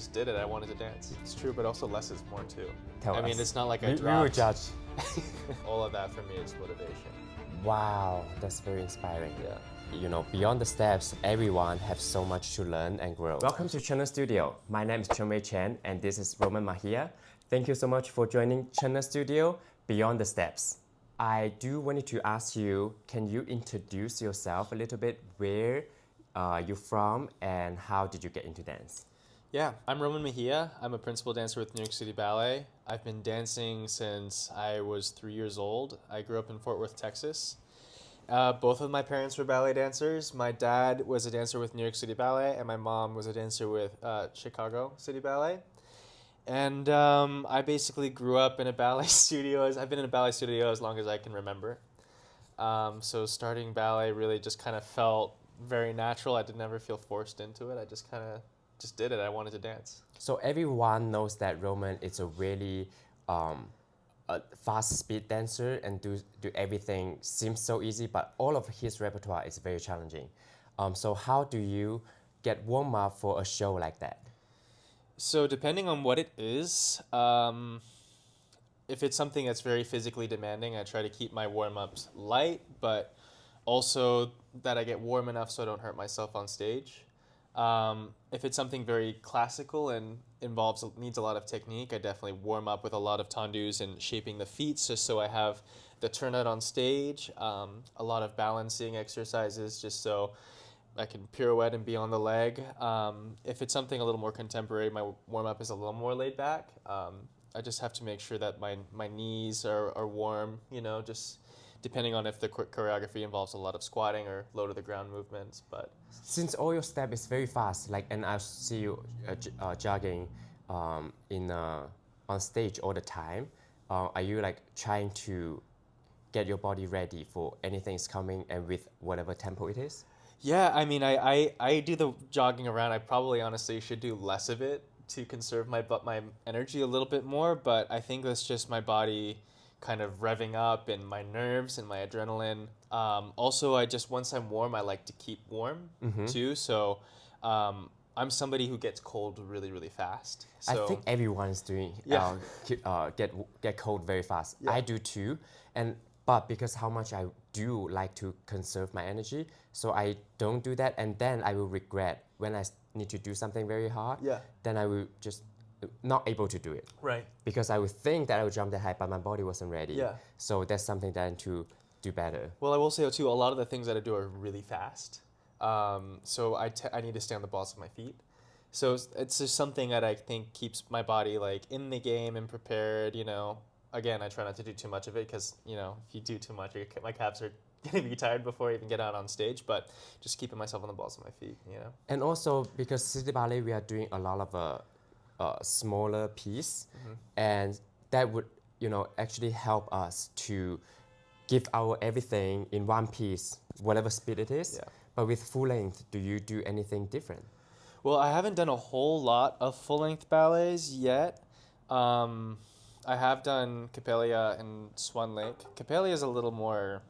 just did it. I wanted to dance. It's true, but also less is more too. Tell I mean, us. it's not like I We will dropped. judge. All of that for me is motivation. Wow, that's very inspiring. Yeah. You know, beyond the steps, everyone has so much to learn and grow. Welcome to Channel Studio. My name is Chumei Chen and this is Roman Mejia. Thank you so much for joining Channel Studio Beyond the Steps. I do wanted to ask you, can you introduce yourself a little bit? Where are you from and how did you get into dance? Yeah, I'm Roman Mejia. I'm a principal dancer with New York City Ballet. I've been dancing since I was 3 years old. I grew up in Fort Worth, Texas. Both of my parents were ballet dancers. My dad was a dancer with New York City Ballet, and my mom was a dancer with Chicago City Ballet. And I basically grew up in a ballet studio. I've been in a ballet studio as long as I can remember. So starting ballet really just kind of felt very natural. I did never feel forced into it. I just kind of just did it. I wanted to dance. So everyone knows that Roman is a really a fast speed dancer and do everything seems so easy, but all of his repertoire is very challenging. So how do you get warm up for a show like that? So depending on what it is, if it's something that's very physically demanding, I try to keep my warm-ups light, but also that I get warm enough so I don't hurt myself on stage. If it's something very classical and needs a lot of technique, I definitely warm up with a lot of tendus and shaping the feet just so I have the turnout on stage, a lot of balancing exercises just so I can pirouette and be on the leg. If it's something a little more contemporary, my warm-up is a little more laid back. I just have to make sure that my knees are warm, you know, just depending on if the choreography involves a lot of squatting or low to the ground movements. But since all your step is very fast, like, and I see you jogging on stage all the time, are you like trying to get your body ready for anything's coming and with whatever tempo it is? yeah, I mean, I do the jogging around. I probably honestly should do less of it to conserve my energy a little bit more, but I think that's just my body kind of revving up and my nerves and my adrenaline. Also, once I'm warm, I like to keep warm too. So I'm somebody who gets cold really, really fast. So I think everyone's doing get cold very fast. Yeah. I do too, but because how much I do like to conserve my energy, so I don't do that, and then I will regret when I need to do something very hard. Yeah. Then I will just not able to do it. Right. Because I would think that I would jump that high, but my body wasn't ready. Yeah. So that's something that I need to do better. Well, I will say too, a lot of the things that I do are really fast. So I need to stay on the balls of my feet. So it's just something that I think keeps my body like in the game and prepared, you know. Again, I try not to do too much of it because, you know, if you do too much, my calves are going to be tired before I even get out on stage, but just keeping myself on the balls of my feet, you know. And also because City Ballet, we are doing a lot of smaller piece, and that would, you know, actually help us to give our everything in one piece, whatever speed it is. Yeah. But with full length, do you do anything different? Well, I haven't done a whole lot of full-length ballets yet. I have done Capella and Swan Lake. Capella is a little more,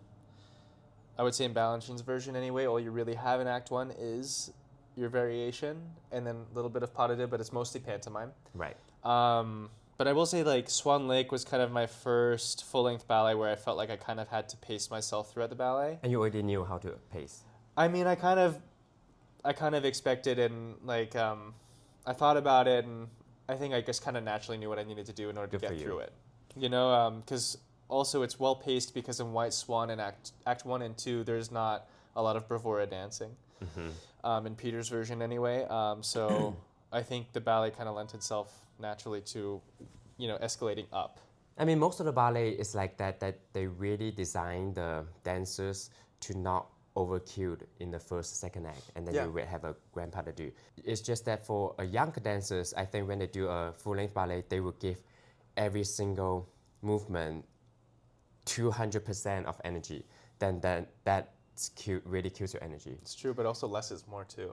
I would say in Balanchine's version anyway, all you really have in Act 1 is your variation and then a little bit of pas de deux, but it's mostly pantomime. Right. But I will say like Swan Lake was kind of my first full-length ballet where I felt like I kind of had to pace myself throughout the ballet. And you already knew how to pace. I mean, I kind of expected and like I thought about it, and I think I just kind of naturally knew what I needed to do in order to get through it. You know, because also it's well paced because in White Swan and Act 1 and 2 there's not a lot of bravura dancing. In Peter's version anyway. So I think the ballet kind of lent itself naturally to, you know, escalating up. I mean, most of the ballet is like that they really design the dancers to not overkill in the first, second act, and then you will have a grand pas de deux. It's just that for a younger dancers, I think when they do a full-length ballet, they will give every single movement 200% of energy. Then that really kills your energy. It's true, but also less is more too.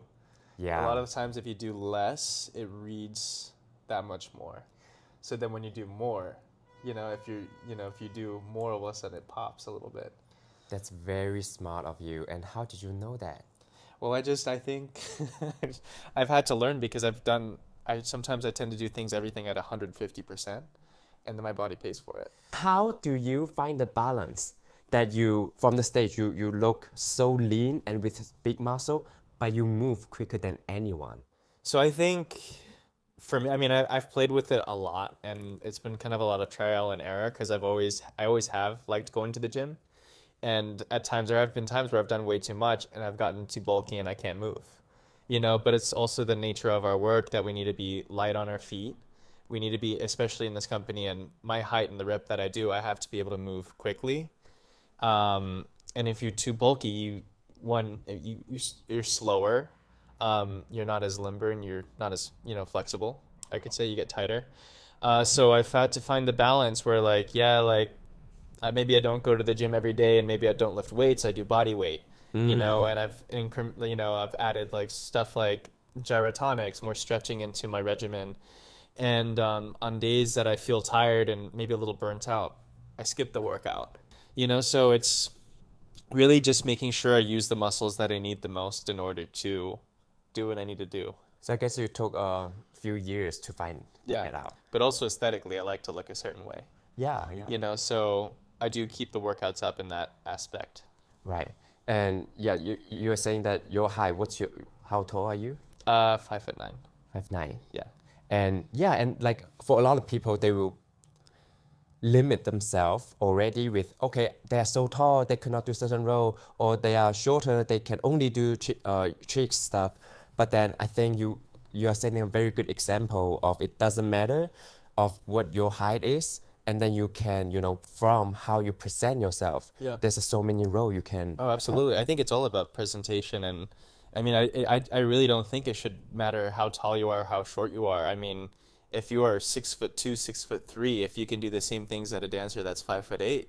Yeah. A lot of the times if you do less, it reads that much more. So then when you do more, you know, if you do more, all of a sudden it pops a little bit. That's very smart of you. And how did you know that? Well, I think I've had to learn because I've done Sometimes I tend to do everything at 150%, and then my body pays for it. How do you find the balance that you, from the stage, you look so lean and with big muscle, but you move quicker than anyone? So I think for me, I mean, I've played with it a lot, and it's been kind of a lot of trial and error because I always have liked going to the gym, and at times there have been times where I've done way too much and I've gotten too bulky and I can't move, But it's also the nature of our work that we need to be light on our feet. We need to be, especially in this company and my height and the rep that I do, I have to be able to move quickly. And if you're too bulky, you're slower. You're not as limber and you're not as, flexible. I could say you get tighter. So I've had to find the balance where maybe I don't go to the gym every day and maybe I don't lift weights. I do body weight, and I've added stuff like gyrotonics, more stretching into my regimen. And on days that I feel tired and maybe a little burnt out, I skip the workout. So it's really just making sure I use the muscles that I need the most in order to do what I need to do. So I guess you took a few years to find it out. But also aesthetically, I like to look a certain way. Yeah. So I do keep the workouts up in that aspect. Right. And yeah, you were saying that your height, how tall are you? 5'9". 5'9". Yeah. And like for a lot of people, they will limit themselves already with, okay, they are so tall, they cannot do certain role, or they are shorter, they can only do trick stuff. But then I think you are setting a very good example of it doesn't matter of what your height is, and then you can, from how you present yourself, there's so many roles you can. Oh, absolutely. I think it's all about presentation, and I mean, I really don't think it should matter how tall you are or how short you are. I mean, if you are 6'2", 6'3", if you can do the same things that a dancer that's 5'8",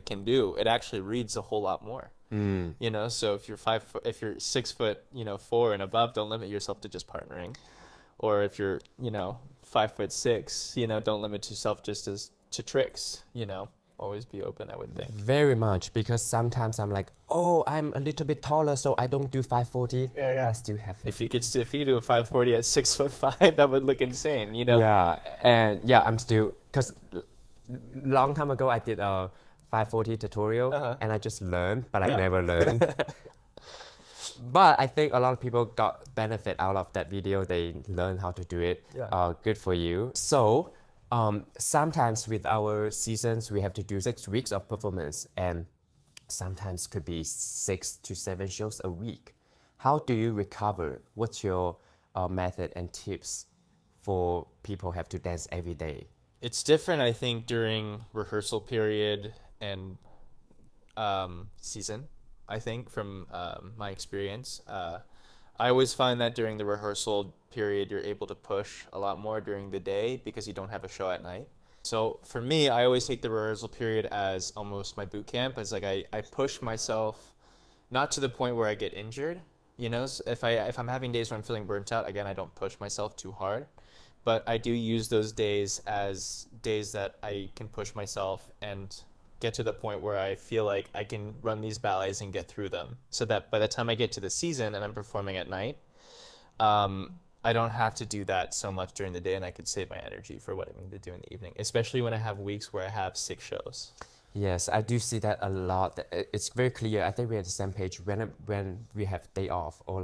can do, it actually reads a whole lot more. So if you're 6 foot, 4 and above, don't limit yourself to just partnering. Or if you're, 5'6", don't limit yourself just to tricks, always be open, I would think. Very much, because sometimes I'm like, oh, I'm a little bit taller, so I don't do 540. Yeah. I still have it. If you do a 540 at 6'5", that would look insane, Yeah, and yeah, I'm still, because long time ago I did a 540 tutorial, and I just learned, but I never learned. But I think a lot of people got benefit out of that video. They learned how to do it. Good for you. So sometimes with our seasons, we have to do 6 weeks of performance, and sometimes could be 6 to 7 shows a week. How do you recover? What's your method and tips for people who have to dance every day? It's different, I think, during rehearsal period and season, I think, from my experience. I always find that during the rehearsal period, you're able to push a lot more during the day because you don't have a show at night. So for me, I always take the rehearsal period as almost my boot camp. As I push myself, not to the point where I get injured. So if I'm having days where I'm feeling burnt out, again, I don't push myself too hard. But I do use those days as days that I can push myself and get to the point where I feel like I can run these ballets and get through them, so that by the time I get to the season and I'm performing at night, I don't have to do that so much during the day, and I could save my energy for what I need to do in the evening, especially when I have weeks where I have 6 shows. Yes, I do see that a lot. It's very clear. I think we're at the same page when we have day off or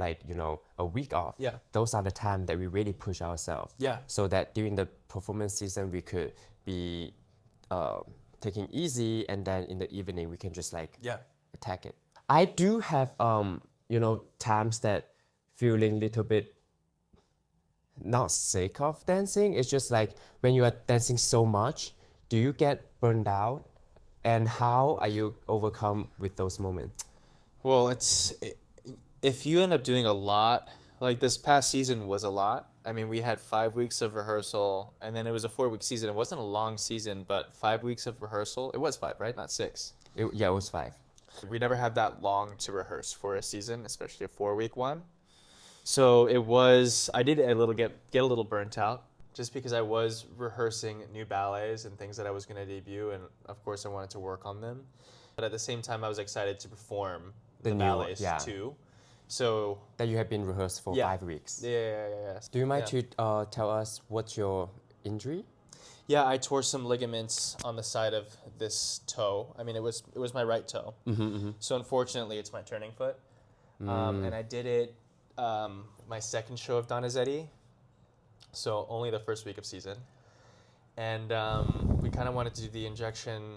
a week off. Yeah. Those are the time that we really push ourselves. Yeah. So that during the performance season we could be taking easy, and then in the evening we can just attack it. I do have times that feeling little bit not sick of dancing. It's just like when you are dancing so much, do you get burned out? And how are you overcome with those moments? Well, if you end up doing a lot, like this past season was a lot. I mean, we had 5 weeks of rehearsal, and then it was a 4-week season. It wasn't a long season, but 5 weeks of rehearsal. It was 5, right? Not 6. It was 5. We never had that long to rehearse for a season, especially a 4-week one. So I did get a little burnt out, just because I was rehearsing new ballets and things that I was going to debut, and of course I wanted to work on them. But at the same time, I was excited to perform the ballets too. So That you have been rehearsed for yeah. 5 weeks. Yeah. Do you mind Yeah. to tell us what's your injury? Yeah, I tore some ligaments on the side of this toe. I mean, it was my right toe. So unfortunately, it's my turning foot. And I did it my second show of Donizetti, so only the first week of season. And we kind of wanted to do the injection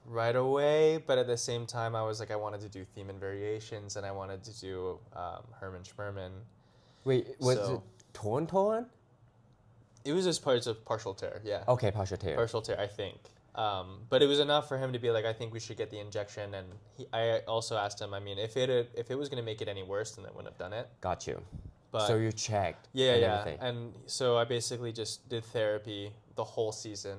right away, but at the same time, I was like, I wanted to do theme and variations, and I wanted to do Herman Schmerman. Wait, was So- it torn? It was just parts of partial tear, yeah. Okay, partial tear. Partial tear, I think. But it was enough for him to be like, I think we should get the injection. And I also asked him, I mean, if it was going to make it any worse, then I wouldn't have done it. Got you. But So you checked yeah, and yeah. everything. And so I basically just did therapy the whole season.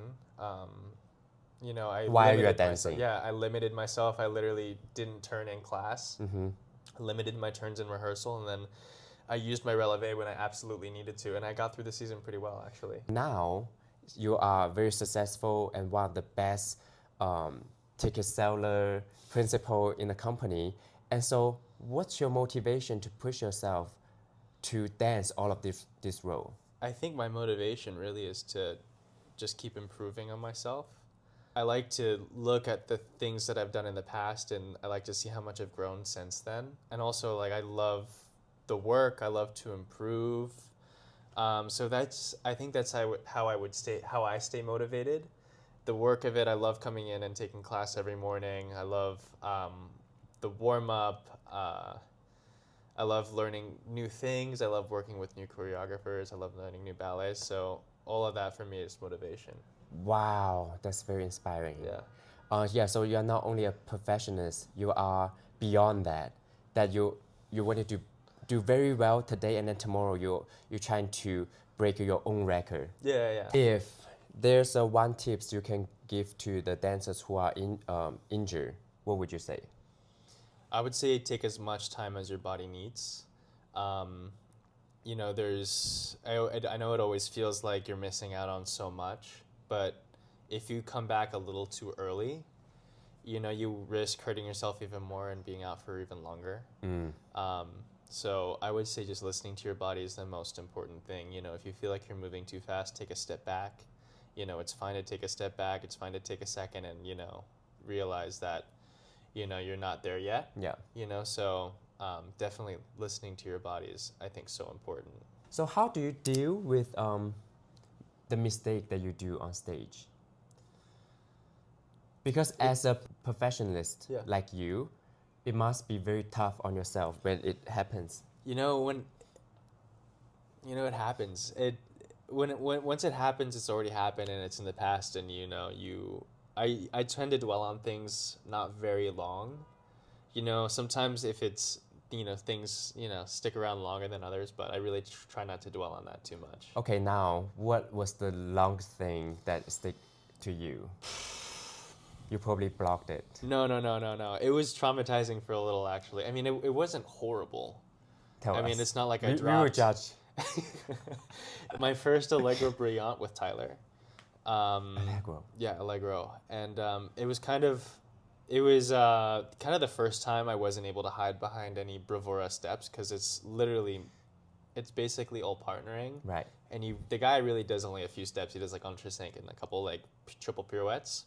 You know, I While you were limited dancing. myself. Yeah, I limited myself. I literally didn't turn in class. I limited my turns in rehearsal, and then I used my releve when I absolutely needed to, and I got through the season pretty well, actually. Now, you are very successful and one of the best ticket seller principal in the company. And so, what's your motivation to push yourself to dance all of this role? I think my motivation really is to just keep improving on myself. I like to look at the things that I've done in the past, and I like to see how much I've grown since then. And also, like, I love the work. I love to improve. So I think that's how I stay motivated. The work of it, I love coming in and taking class every morning. I love the warm up. I love learning new things. I love working with new choreographers. I love learning new ballets. So all of that for me is motivation. Wow, that's very inspiring. Yeah. So you are not only a perfectionist, you are beyond that. That you wanted to do very well today, and then tomorrow you're trying to break your own record. Yeah. If there's one tips you can give to the dancers who are injured, what would you say? I would say take as much time as your body needs. You know, I know it always feels like you're missing out on so much, but if you come back a little too early, you know, you risk hurting yourself even more and being out for even longer. So I would say just listening to your body is the most important thing. You know, if you feel like you're moving too fast, take a step back. You know, it's fine to take a step back. It's fine to take a second and, you know, realize that, you know, you're not there yet. Yeah. You know, so definitely listening to your body is, I think, so important. So how do you deal with the mistake that you do on stage? Because as a professionalist Yeah. like you, it must be very tough on yourself when it happens. You know, it happens. Once it happens, it's already happened and it's in the past. And you know, I tend to dwell on things not very long. You know, sometimes if it's, you know, things, you know, stick around longer than others, but I really try not to dwell on that too much. Okay, now what was the longest thing that stick to you? You probably blocked it. No. It was traumatizing for a little, actually. I mean, it wasn't horrible. Tell us. I mean, it's not like I We will dropped. judge. My first Allegro Brilliant with Tyler. Allegro. Yeah, Allegro. And it was kind of the first time I wasn't able to hide behind any bravura steps, because it's basically all partnering. Right. And the guy really does only a few steps. He does like entre-cinq and a couple like triple pirouettes.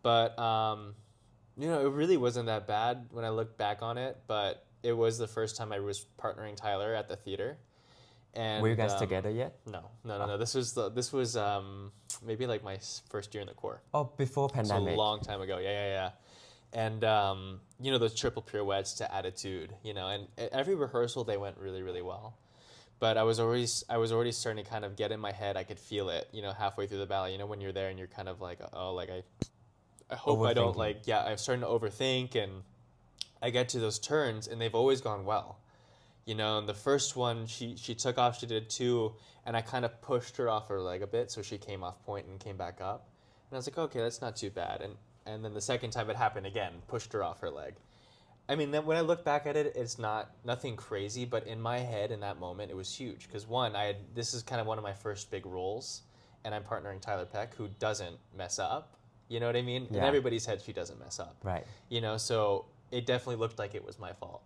But, you know, it really wasn't that bad when I look back on it, but it was the first time I was partnering Tyler at the theater. And Were you guys together yet? No. This was maybe like my first year in the Corps. Oh, before So pandemic. a long time ago. Yeah. And you know, those triple pirouettes to attitude, you know, and at every rehearsal they went really, really well. But I was already starting to kind of get in my head. I could feel it, you know, halfway through the ballet. You know, when you're there and you're kind of like, oh, like I hope I don't I'm starting to overthink, and I get to those turns and they've always gone well. You know, and the first one, she took off, she did two, and I kind of pushed her off her leg a bit, so she came off point and came back up. And I was like, okay, that's not too bad. And then the second time it happened again, pushed her off her leg. I mean, then when I look back at it, it's nothing crazy, but in my head in that moment, it was huge. Because one, this is kind of one of my first big roles, and I'm partnering Tyler Peck, who doesn't mess up. You know what I mean? Yeah. In everybody's head, she doesn't mess up. Right. You know, so it definitely looked like it was my fault.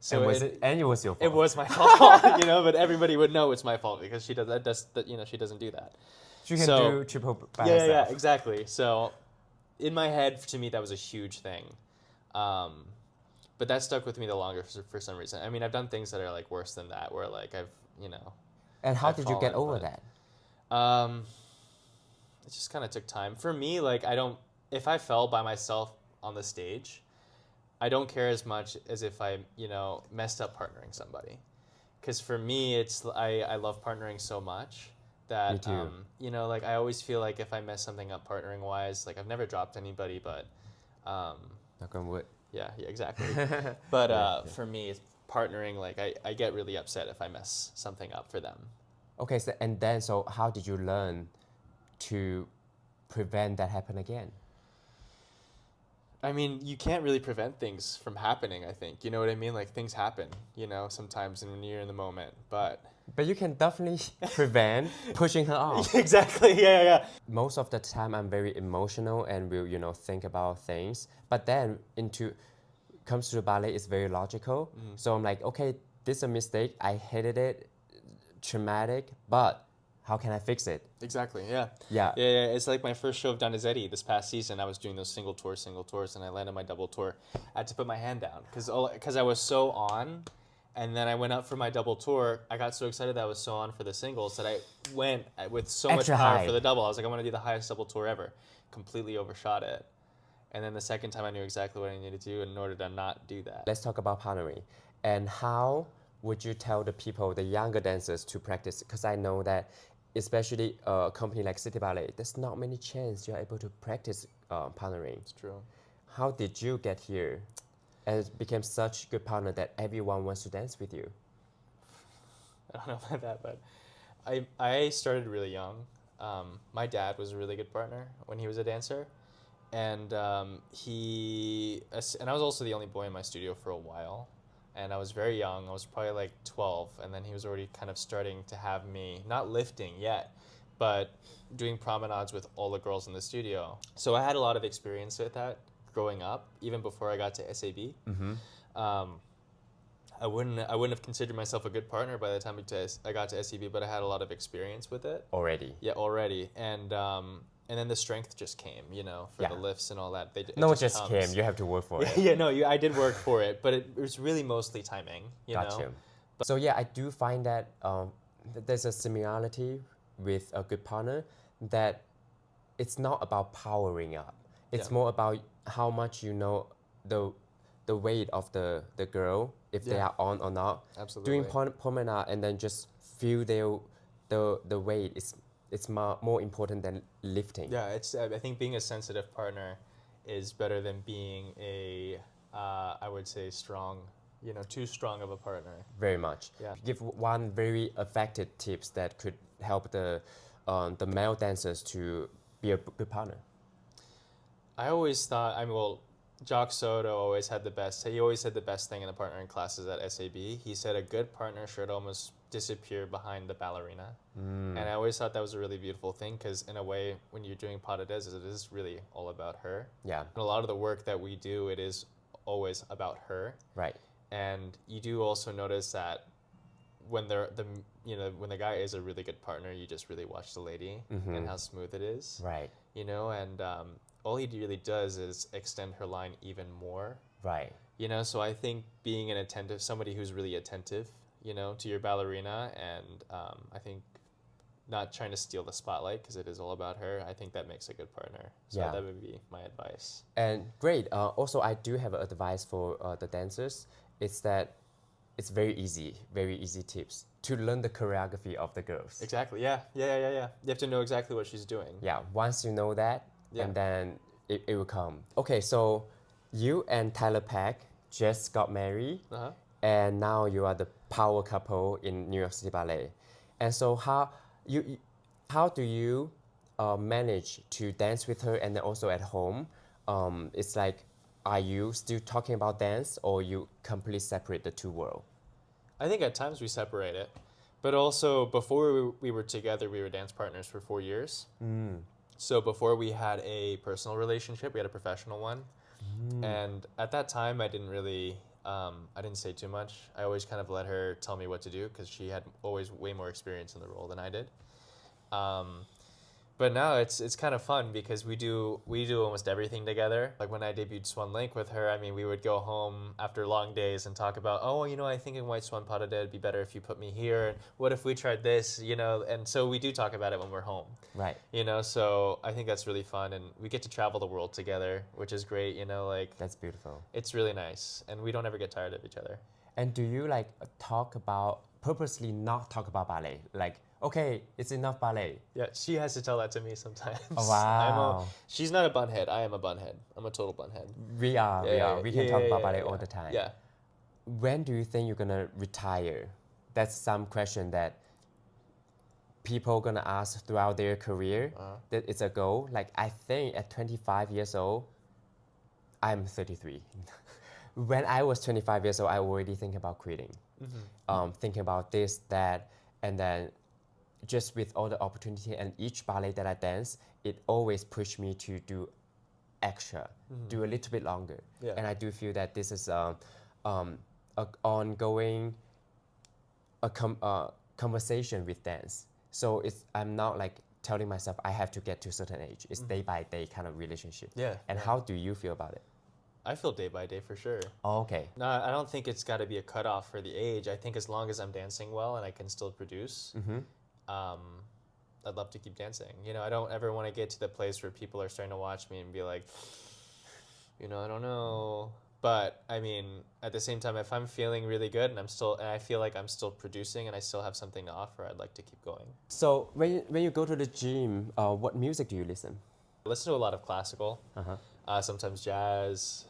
So and it was your fault. it was my fault, you know, but everybody would know it's my fault because she she doesn't do that. She can do triple by yeah, herself. yeah, exactly. So in my head, to me, that was a huge thing. But that stuck with me the longer for some reason. I mean, I've done things that are like worse than that, where like I've, you know, And how I've did you get fallen, over but, that? it just kind of took time. For me, like if I fell by myself on the stage, I don't care as much as if I, you know, messed up partnering somebody. Because for me, I love partnering so much that, Me too. you know, like I always feel like if I mess something up partnering wise, like I've never dropped anybody, but Knock on wood. yeah, exactly. But for me, it's partnering, like I get really upset if I mess something up for them. Okay, so how did you learn to prevent that happen again? I mean, you can't really prevent things from happening, I think. You know what I mean? Like things happen, you know, sometimes when you're in the moment. But But you can definitely prevent pushing her off. exactly, yeah, yeah. Most of the time I'm very emotional and will, think about things. But then comes to the ballet, it's very logical. So I'm like, okay, this is a mistake. I hated it, traumatic, but how can I fix it? Exactly, yeah. Yeah. Yeah. It's like my first show of Donizetti this past season. I was doing those single tours, and I landed my double tour. I had to put my hand down because I was so on. And then I went up for my double tour. I got so excited that I was so on for the singles that I went with so Extra much power high. for the double. I was like, I want to do the highest double tour ever. Completely overshot it. And then the second time I knew exactly what I needed to do in order to not do that. Let's talk about partnering. And how would you tell the people, the younger dancers, to practice? Because I know that, especially a company like City Ballet, there's not many chance you're able to practice partnering. It's true. How did you get here and became such a good partner that everyone wants to dance with you? I don't know about that, but I started really young. My dad was a really good partner when he was a dancer, and and I was also the only boy in my studio for a while, and I was very young. I was probably like 12, and then he was already kind of starting to have me not lifting yet, but doing promenades with all the girls in the studio. So I had a lot of experience with that growing up, even before I got to SAB. I wouldn't have considered myself a good partner by the time I got to SEB, but I had a lot of experience with it. Already. Yeah, already. And then the strength just came, you know, for the lifts and all that. No, it just came. You have to work for it. Yeah, no, I did work for it, but it was really mostly timing, you know. Gotcha. So yeah, I do find that there's a similarity with a good partner, that it's not about powering up. It's more about how much you know the weight of the girl, if they are on or not. Absolutely. Doing promenade and then just feel the weight it's more important than lifting. Yeah, I think being a sensitive partner is better than being I would say strong, you know, too strong of a partner. Very much. Yeah. Give one very effective tips that could help the male dancers to be a good partner. I always thought, Jock Soto always had the best. He always said the best thing in the partnering classes at SAB. He said a good partner should almost disappear behind the ballerina. And I always thought that was a really beautiful thing, because in a way, when you're doing pas de deux, it is really all about her. Yeah. And a lot of the work that we do, it is always about her. Right. And you do also notice that when when the guy is a really good partner, you just really watch the lady and how smooth it is. Right. You know, and all he really does is extend her line even more. Right. You know, so I think being somebody who's really attentive, you know, to your ballerina, and I think not trying to steal the spotlight, because it is all about her, I think that makes a good partner. So that would be my advice. And great. Also, I do have advice for the dancers. It's that it's very easy tips to learn the choreography of the girls. Exactly. Yeah. You have to know exactly what she's doing. Yeah. Once you know that, and then it will come. Okay, so you and Tyler Peck just got married, and now you are the power couple in New York City Ballet. And so how do you manage to dance with her and then also at home? It's like, are you still talking about dance, or you completely separate the two worlds? I think at times we separate it, but also before we were together, we were dance partners for 4 years. So before we had a personal relationship, we had a professional one. And at that time, I didn't really I didn't say too much. I always kind of let her tell me what to do because she had always way more experience in the role than I did. Um, but now it's kind of fun because we do almost everything together. Like when I debuted Swan Lake with her, I mean, we would go home after long days and talk about, oh, I think in White Swan Pas de Deux it'd be better if you put me here. And what if we tried this? And so we do talk about it when we're home. Right. So I think that's really fun, and we get to travel the world together, which is great. Like That's beautiful. it's really nice, and we don't ever get tired of each other. And do you like purposely not talk about ballet? Like, okay, it's enough ballet. Yeah, she has to tell that to me sometimes. Oh, wow. She's not a bunhead. I am a bunhead. I'm a total bunhead. We are. We can talk about ballet all the time. Yeah. When do you think you're gonna retire? That's some question that people gonna ask throughout their career. That it's a goal. Like I think at 25 years old, I'm 33. When I was 25 years old, I already think about quitting. Thinking about this, that, and then just with all the opportunity and each ballet that I dance, it always pushed me to do extra, do a little bit longer. Yeah. And I do feel that this is a ongoing conversation with dance. So I'm not like telling myself I have to get to a certain age. It's day by day kind of relationship. Yeah. And how do you feel about it? I feel day by day for sure. Oh, okay. No, I don't think it's got to be a cutoff for the age. I think as long as I'm dancing well and I can still produce, I'd love to keep dancing. I don't ever want to get to the place where people are starting to watch me and be like, I don't know. But I mean, at the same time, if I'm feeling really good and I feel like I'm still producing and I still have something to offer, I'd like to keep going. So when you go to the gym, what music do you listen? I listen to a lot of classical, sometimes jazz.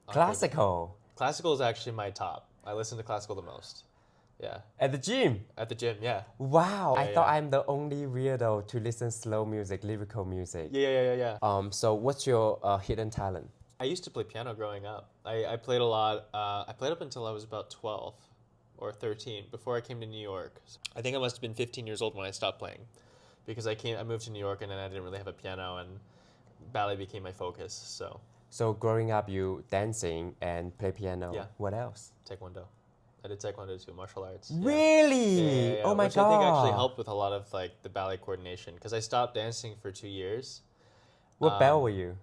Classical. Classical is actually my top. I listen to classical the most. Yeah. At the gym? At the gym, yeah. Wow. Yeah, I thought I'm the only weirdo to listen slow music, lyrical music. Yeah. So what's your hidden talent? I used to play piano growing up. I played a lot. I played up until I was about 12 or 13 before I came to New York. I think I must have been 15 years old when I stopped playing because I moved to New York and then I didn't really have a piano and ballet became my focus. So growing up, you dancing and play piano. Yeah. What else? Taekwondo. I did Taekwondo too, martial arts. Really? Yeah. Oh my Which God. I think actually helped with a lot of like the ballet coordination because I stopped dancing for 2 years. What belt were you?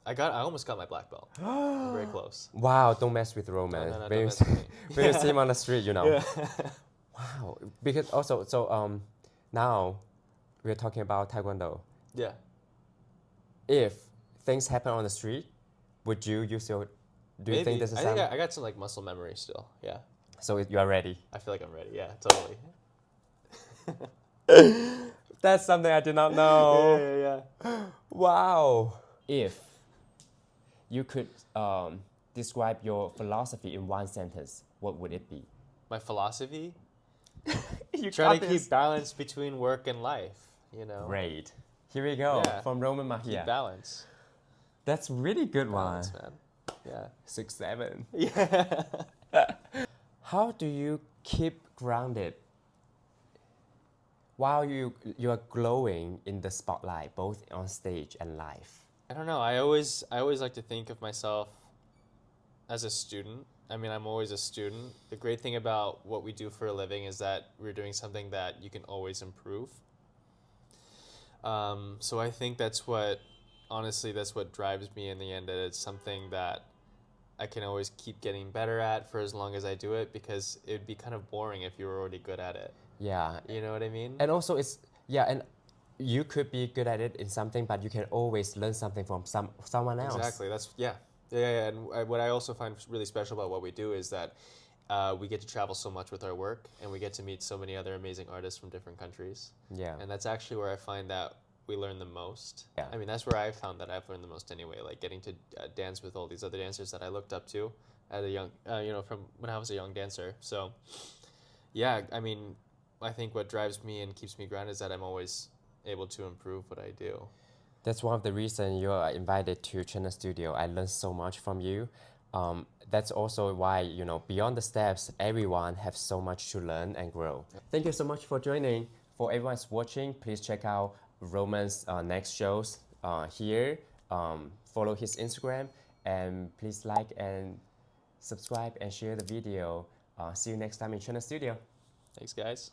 I almost got my black belt. I'm very close. Wow, don't mess with Roman. No, when don't you, mess with me. when you see him on the street, Yeah. Wow. Because also, so now we're talking about Taekwondo. Yeah. If things happen on the street, would you use your? Do you think this is I think something? I got some like muscle memory still. Yeah. So you are ready. I feel like I'm ready. Yeah, totally. That's something I did not know. Yeah. Wow. If you could describe your philosophy in one sentence, what would it be? My philosophy? You Try to keep balance between work and life, Great. Here we go, Yeah. from Roman Mejia. Keep balance. That's really good Balance, one. man. Yeah. 6-7. Yeah. How do you keep grounded while you are glowing in the spotlight, both on stage and live? I don't know. I always like to think of myself as a student. I mean, I'm always a student. The great thing about what we do for a living is that we're doing something that you can always improve. So I think that's what drives me in the end, that it's something that I can always keep getting better at for as long as I do it, because it would be kind of boring if you were already good at it. Yeah. You know what I mean? And also and you could be good at it in something, but you can always learn something from someone else. Exactly. Yeah. And what I also find really special about what we do is that we get to travel so much with our work, and we get to meet so many other amazing artists from different countries. Yeah. And that's actually where I find that we learn the most. Yeah. I mean, that's where I found that I've learned the most anyway, like getting to dance with all these other dancers that I looked up to at a young, from when I was a young dancer. So, yeah, I mean, I think what drives me and keeps me grounded is that I'm always able to improve what I do. That's one of the reasons you are invited to China Studio. I learned so much from you. That's also why, beyond the steps, everyone has so much to learn and grow. Thank you so much for joining. For everyone who's watching, please check out Roman's next shows here. Follow his Instagram, and please like and subscribe and share the video. See you next time in China Studio. Thanks, guys.